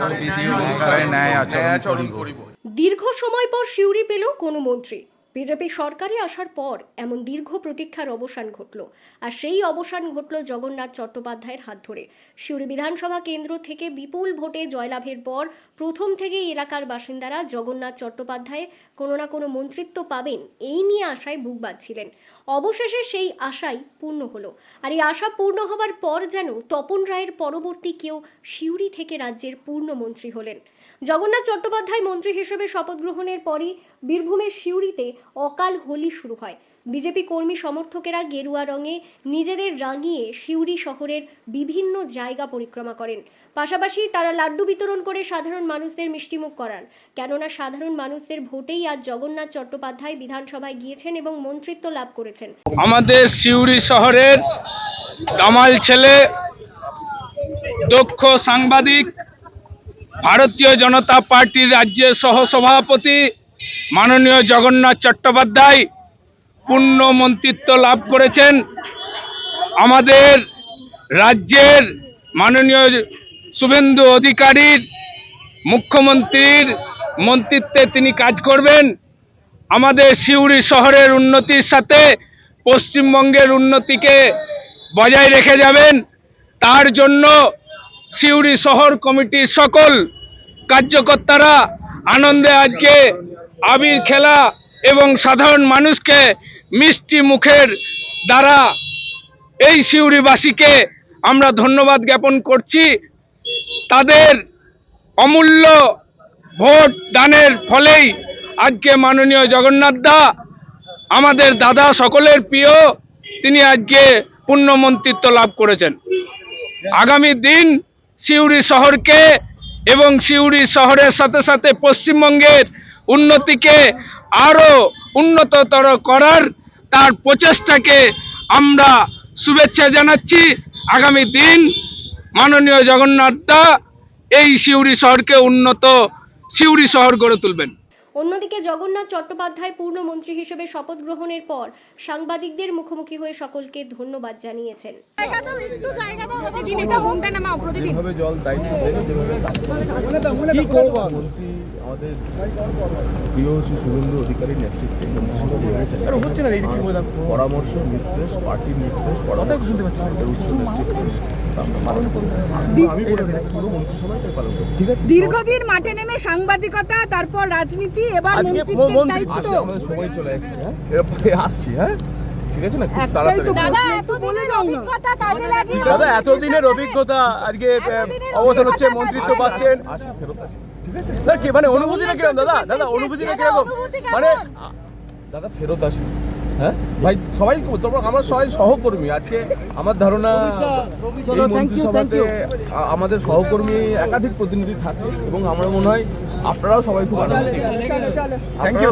সংবিধি অনুসারে ন্যায় আচরণ করিব। দীর্ঘ সময় পর সিউড়ি পেল কোনো মন্ত্রী। বিজেপি সরকারে আসার পর এমন দীর্ঘ প্রতীক্ষার অবসান ঘটল, আর সেই অবসান ঘটল জগন্নাথ চট্টোপাধ্যায়ের হাত ধরে। সিউড়ি বিধানসভা কেন্দ্র থেকে বিপুল ভোটে জয়লাভের পর প্রথম থেকেই এলাকার বাসিন্দারা জগন্নাথ চট্টোপাধ্যায় কোনো না কোনো মন্ত্রিত্ব পাবেন এই নিয়ে আশায় বুক বাঁধছিলেন। অবশেষে সেই আশাই পূর্ণ হলো, আর এই আশা পূর্ণ হবার পর যেন তপন রায়ের পরবর্তী কেউ সিউড়ি থেকে রাজ্যের পূর্ণমন্ত্রী হলেন। জগন্নাথ চট্টোপাধ্যায় মন্ত্রী হিসেবে শপথ গ্রহণের পরই বীরভূমের সিউড়িতে অকাল হোলি শুরু হয়। বিজেপি কর্মী সমর্থকেরা গেরুয়া রঙে নিজেদের রাঙিয়ে সিউড়ি শহরের বিভিন্ন জায়গা পরিক্রমা করেন। পাশাপাশি তারা লাড্ডু বিতরণ করে সাধারণ মানুষদের মিষ্টিমুখ করান, কেননা সাধারণ মানুষদের ভোটেই আজ জগন্নাথ চট্টোপাধ্যায় বিধানসভায় গিয়েছেন এবং মন্ত্রিত্ব লাভ করেছেন। আমাদের সিউড়ি শহরের দামাল ছেলে, দক্ষ সাংবাদিক, ভারতীয় জনতা পার্টির রাজ্যের সহসভাপতি মাননীয় জগন্নাথ চট্টোপাধ্যায় পূর্ণ মন্ত্রিত্ব লাভ করেছেন। আমাদের রাজ্যের মাননীয় শুভেন্দু অধিকারীর মুখ্যমন্ত্রীর মন্ত্রিত্বে তিনি কাজ করবেন। আমাদের সিউড়ি শহরের উন্নতির সাথে পশ্চিমবঙ্গের উন্নতিকে বজায় রেখে যাবেন। তার জন্য সিউড়ি শহর কমিটির সকল কার্যকর্তারা আনন্দে আজকে আবির খেলা এবং সাধারণ মানুষকে মিষ্টি মুখের দ্বারা এই সিউড়িবাসীকে আমরা ধন্যবাদ জ্ঞাপন করছি। তাদের অমূল্য ভোট দানের ফলেই আজকে মাননীয় জগন্নাথ দা, আমাদের দাদা, সকলের প্রিয়, তিনি আজকে পূর্ণ মন্ত্রিত্ব লাভ করেছেন। আগামী দিন সিউড়ি শহরকে এবং সিউড়ি শহরের সাথে সাথে পশ্চিমবঙ্গের উন্নতিকে আরও উন্নততর করার তার প্রচেষ্টাকে আমরা শুভেচ্ছা জানাচ্ছি। আগামী দিন মাননীয় জগন্নাথ দা এই সিউড়ি শহরকে উন্নত সিউড়ি শহর গড়ে তুলবেন। অন্যদিকে জগন্নাথ চট্টোপাধ্যায় পূর্ণমন্ত্রী হিসেবে শপথ গ্রহণের পর সাংবাদিকদের মুখোমুখি হয়ে সকলকে ধন্যবাদ জানিয়েছেন। জল দায়িত্ব কি করব মন্ত্রী আমাদের প্রিয় শ্রী শুভেন্দু অধিকারীর নেতৃত্বে হচ্ছে না এই পরামর্শ নির্দেশ, পার্টির নির্দেশ, শুনতে পাচ্ছি দীর্ঘদিন মাঠে নেমে সাংবাদিকতা, তারপর রাজনীতি, এবার সময় চলে আসছে। এরপরে আসছি। হ্যাঁ, ঠিক আছে না, খুব তাড়াতাড়ি। দাদা এতদিনের অভিজ্ঞতা আজকে অবসান হচ্ছে, মন্ত্রিত্ব পাচ্ছেন, ফেরত আসি। ঠিক আছে কি মানে অনুভূতিটা কিরকম দাদা? দাদা অনুভূতিটা কিরকম মানে দাদা ফেরত আসি। হ্যাঁ ভাই, সবাই আমার সবাই সহকর্মী। আজকে আমার ধারণা এই মন্ত্রিসভাতে আমাদের সহকর্মী একাধিক প্রতিনিধি থাকছে এবং আমার মনে হয় আপনারাও সবাই খুব আনন্দিত। Thank you.